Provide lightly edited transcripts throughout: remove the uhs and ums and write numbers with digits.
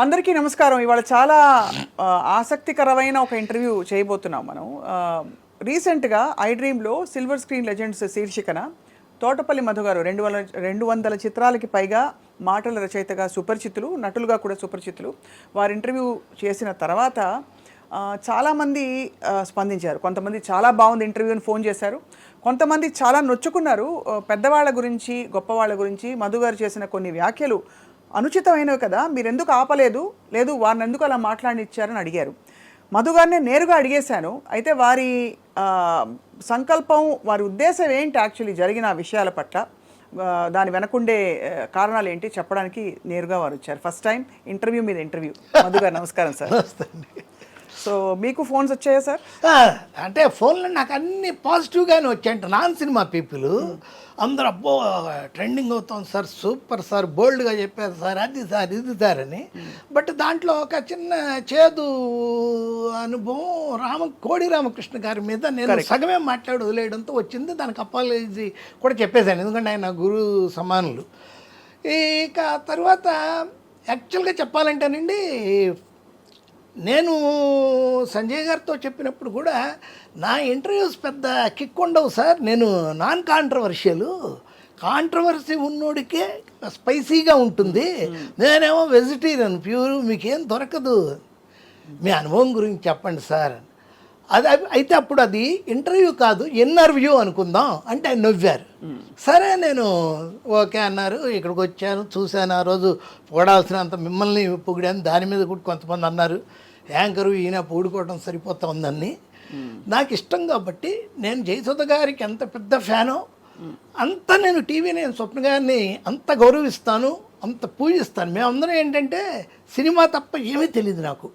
అందరికీ నమస్కారం. ఇవాళ చాలా ఆసక్తికరమైన ఒక ఇంటర్వ్యూ చేయబోతున్నాం మనం. రీసెంట్గా ఐ డ్రీమ్లో సిల్వర్ స్క్రీన్ లెజెండ్స్ శీర్షికన తోటపల్లి మధు గారు 200 చిత్రాలకి పైగా మాటల రచయితగా సుపరిచితులు, నటులుగా కూడా సుపరిచితులు. వారు ఇంటర్వ్యూ చేసిన తర్వాత చాలామంది స్పందించారు. కొంతమంది చాలా బాగుంది ఇంటర్వ్యూ అని ఫోన్ చేశారు. కొంతమంది చాలా నొచ్చుకున్నారు. పెద్దవాళ్ళ గురించి, గొప్పవాళ్ళ గురించి మధు గారు చేసిన కొన్ని వ్యాఖ్యలు అనుచితమైనవి కదా, మీరు ఎందుకు ఆపలేదు, లేదు వారిని ఎందుకు అలా మాట్లాడినిచ్చారని అడిగారు. మధు గారిని నేరుగా అడిగేశాను. అయితే వారి సంకల్పం, వారి ఉద్దేశం ఏంటి యాక్చువల్లీ జరిగిన విషయాల పట్ల, దాని వెనకుండే కారణాలు ఏంటి చెప్పడానికి నేరుగా వారు వచ్చారు. ఫస్ట్ టైం ఇంటర్వ్యూ మీద ఇంటర్వ్యూ. మధు గారు నమస్కారం సార్. సో మీకు ఫోన్స్ వచ్చాయా సార్? అంటే ఫోన్లో నాకు అన్ని పాజిటివ్గానే వచ్చాయంట. నాన్ సినిమా పీపుల్ అందరూ అబ్బో ట్రెండింగ్ అవుతాం సార్, సూపర్ సార్, బోల్డ్గా చెప్పారు సార్, అది సార్ ఇది సార్ అని. బట్ దాంట్లో ఒక చిన్న చేదు అనుభవం కోడి రామకృష్ణ గారి మీద నేను సగమే మాట్లాడి వదిలేయడంతో వచ్చింది. దానికి అపాలజీ కూడా చెప్పేశాను, ఎందుకంటే ఆయన గురు సమానులు. ఇక తర్వాత యాక్చువల్గా చెప్పాలంటేనండి, నేను సంజయ్ గారితో చెప్పినప్పుడు కూడా నా ఇంటర్వ్యూస్ పెద్ద కిక్ ఉండవు సార్, నేను నాన్ కాంట్రవర్సీ ఉన్నోడికే స్పైసీగా ఉంటుంది, నేనేమో వెజిటేరియన్ ప్యూర్, మీకేం దొరకదు, మీ అనుభవం గురించి చెప్పండి సార్. అది అయితే అప్పుడు అది ఇంటర్వ్యూ కాదు, ఇన్నర్వ్యూ అనుకుందాం అంటే ఆయన నవ్వారు. సరే నేను ఓకే అన్నారు. ఇక్కడికి వచ్చాను, చూశాను, ఆ రోజు పొగడాల్సినంత మిమ్మల్ని పొగిడాను. దాని మీద కూడా కొంతమంది అన్నారు యాంకరు ఈయన పొగుడుకోవడం సరిపోతా ఉందని. నాకు ఇష్టం కాబట్టి నేను జయసుధ గారికి ఎంత పెద్ద ఫ్యానో అంత నేను నేను స్వప్న గారిని అంత గౌరవిస్తాను, అంత పూజిస్తాను. మేమందరం ఏంటంటే సినిమా తప్ప ఏమీ తెలియదు నాకు.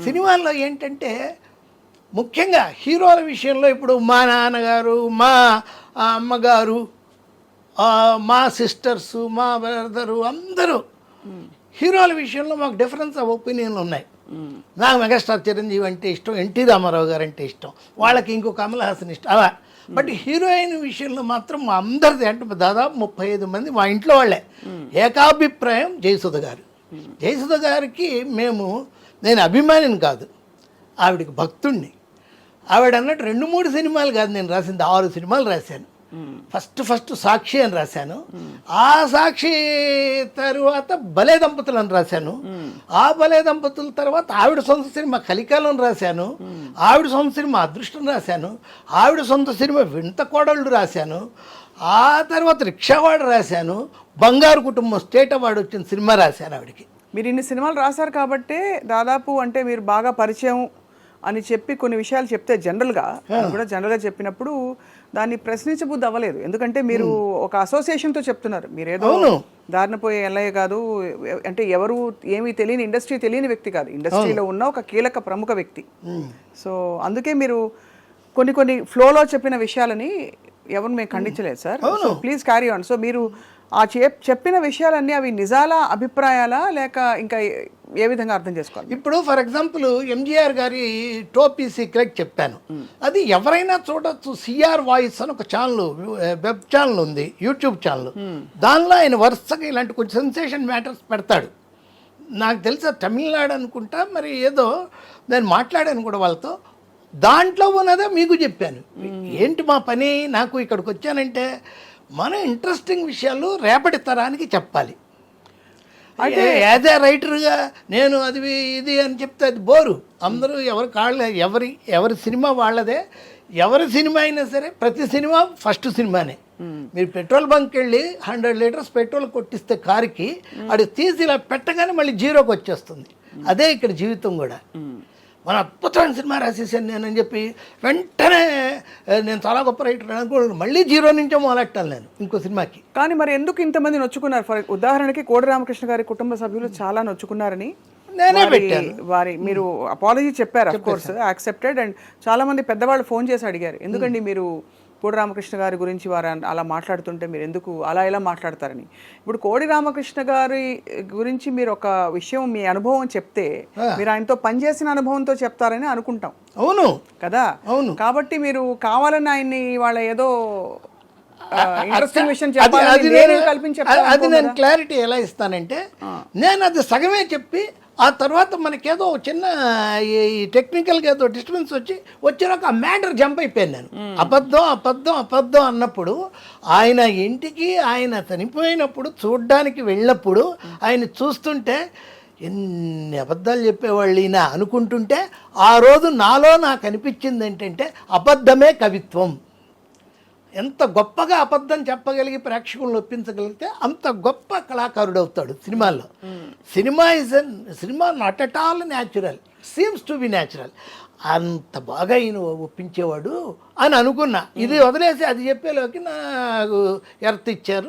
సినిమాల్లో ఏంటంటే ముఖ్యంగా హీరోల విషయంలో ఇప్పుడు మా నాన్నగారు, మా అమ్మగారు, మా సిస్టర్సు, మా బ్రదరు అందరూ హీరోల విషయంలో మాకు డిఫరెన్స్ ఆఫ్ ఒపీనియన్లు ఉన్నాయి. నాకు మెగాస్టార్ చిరంజీవి అంటే ఇష్టం, ఎన్టీ రామారావు గారు అంటే ఇష్టం, వాళ్ళకి ఇంకో కమల్ హాసన్ ఇష్టం అలా. బట్ హీరోయిన్ విషయంలో మాత్రం మా అందరిది అంటే దాదాపు 35 మంది మా ఇంట్లో వాళ్ళే ఏకాభిప్రాయం జయసుధ గారు. జయసుధ గారికి నేను అభిమానిని కాదు, ఆవిడకి భక్తుణ్ణి. ఆవిడ అన్నట్టు 2-3 సినిమాలు కాదు నేను రాసింది, 6 సినిమాలు రాశాను. ఫస్ట్ సాక్షి అని రాశాను, ఆ సాక్షి తర్వాత భలే దంపతులు అని రాశాను, ఆ భలే దంపతుల తర్వాత ఆవిడ సొంత సినిమా కలికాలం రాశాను, ఆవిడ సొంత సినిమా అదృష్టం రాశాను, ఆవిడ సొంత సినిమా వింత కోడళ్ళు రాశాను, ఆ తర్వాత రిక్షావాడ రాశాను, బంగారు కుటుంబం స్టేట్ అవార్డు వచ్చిన సినిమా రాశాను ఆవిడకి. మీరు ఇన్ని సినిమాలు రాశారు కాబట్టి దాదాపు అంటే మీరు బాగా పరిచయం అని చెప్పి కొన్ని విషయాలు చెప్తే జనరల్గా చెప్పినప్పుడు దాన్ని ప్రశ్నించబుద్ధి అవ్వలేదు. ఎందుకంటే మీరు ఒక అసోసియేషన్తో చెప్తున్నారు, మీరేదో దారిన పోయే ఎల్లయ్య కాదు, అంటే ఎవరు ఏమీ తెలియని ఇండస్ట్రీ తెలియని వ్యక్తి కాదు, ఇండస్ట్రీలో ఉన్న ఒక కీలక ప్రముఖ వ్యక్తి. సో అందుకే మీరు కొన్ని ఫ్లోలో చెప్పిన విషయాలని ఎవరు మేము ఖండించలేదు sir. So please carry on. So మీరు ఆ చెప్పిన విషయాలన్నీ అవి నిజాల, అభిప్రాయాలా, లేక ఇంకా ఏ విధంగా అర్థం చేసుకోవాలి? ఇప్పుడు ఫర్ ఎగ్జాంపుల్ ఎంజీఆర్ గారి టోపీ సీక్రెట్ చెప్పాను, అది ఎవరైనా చూడొచ్చు. సిఆర్ వాయిస్ అని ఒక ఛానల్, వెబ్ ఛానల్ ఉంది, యూట్యూబ్ ఛానల్. దానిలో ఆయన వరుసగా ఇలాంటి కొంచెం సెన్సేషన్ మ్యాటర్స్ పెడతాడు. నాకు తెలుసా తమిళనాడు అనుకుంటా, మరి ఏదో నేను మాట్లాడాను కూడా వాళ్ళతో. దాంట్లో ఉన్నదే మీకు చెప్పాను. ఏంటి మా పని, నాకు ఇక్కడికి వచ్చానంటే మన ఇంట్రెస్టింగ్ విషయాలు రేపటి తరానికి చెప్పాలి. అంటే యాజ్ ఏ రైటర్గా నేను అది ఇది అని చెప్తే అది బోరు. అందరూ ఎవరి సినిమా వాళ్ళదే. ఎవరి సినిమా అయినా సరే ప్రతి సినిమా ఫస్ట్ సినిమానే. మీరు పెట్రోల్ బంక్కి వెళ్ళి 100 లీటర్స్ పెట్రోల్ కొట్టిస్తే కారుకి, అది తీసి ఇలా పెట్టగానే మళ్ళీ జీరోకి వచ్చేస్తుంది. అదే ఇక్కడ జీవితం కూడా. మన అద్భుతమైన సినిమా రాసేసాను నేనని చెప్పి వెంటనే నేను చాలా గొప్ప రైటర్ అనుకోండి, మళ్ళీ జీరో నుంచే మొదలెట్టాను నేను ఇంకో సినిమాకి. కానీ మరి ఎందుకు ఇంతమంది నొచ్చుకున్నారు? ఫర్ ఉదాహరణకి కోడి రామకృష్ణ గారి కుటుంబ సభ్యులు చాలా నొచ్చుకున్నారని నేనే పెట్టాను. మీరు అపాలజీ చెప్పారు, అఫ్ కోర్స్ యాక్సెప్టెడ్. అండ్ చాలా మంది పెద్దవాళ్ళు ఫోన్ చేసి అడిగారు, ఎందుకండి మీరు కోడి రామకృష్ణ గారి గురించి వారు అలా మాట్లాడుతుంటే మీరు ఎందుకు అలా ఇలా మాట్లాడతారని. ఇప్పుడు కోడి రామకృష్ణ గారి గురించి మీరు ఒక విషయం, మీ అనుభవం చెప్తే మీరు ఆయనతో పనిచేసిన అనుభవంతో చెప్తారని అనుకుంటాం. అవును కదా, అవును. కాబట్టి మీరు కావాలని ఆయన్ని వాళ్ళ ఏదో ఇంట్రెస్టింగ్ విషయం చెప్పాలి అది నేను క్లారిటీ ఎలా ఇస్తానంటే, నేను అది సగమే చెప్పి ఆ తర్వాత మనకేదో చిన్న ఈ టెక్నికల్గా ఏదో డిస్టర్బెన్స్ వచ్చినాక ఆ మ్యాటర్ జంప్ అయిపోయాను నేను. అబద్ధం అబద్ధం అబద్ధం అన్నప్పుడు ఆయన ఇంటికి ఆయన చనిపోయినప్పుడు చూడ్డానికి వెళ్ళినప్పుడు ఆయన చూస్తుంటే ఎన్ని అబద్ధాలు చెప్పేవాళ్ళు ఈయన అనుకుంటుంటే ఆ రోజు నాలో నాకు అనిపించింది ఏంటంటే అబద్ధమే కవిత్వం. ఎంత గొప్పగా అబద్ధం చెప్పగలిగి ప్రేక్షకులను ఒప్పించగలిగితే అంత గొప్ప కళాకారుడు అవుతాడు సినిమాల్లో. Cinema not at all natural, seems to be natural. అంత బాగా ఈయన ఒప్పించేవాడు అని అనుకున్నా. ఇది వదిలేసి అది చెప్పేలోకి నాకు ఎర్త్ ఇచ్చారు.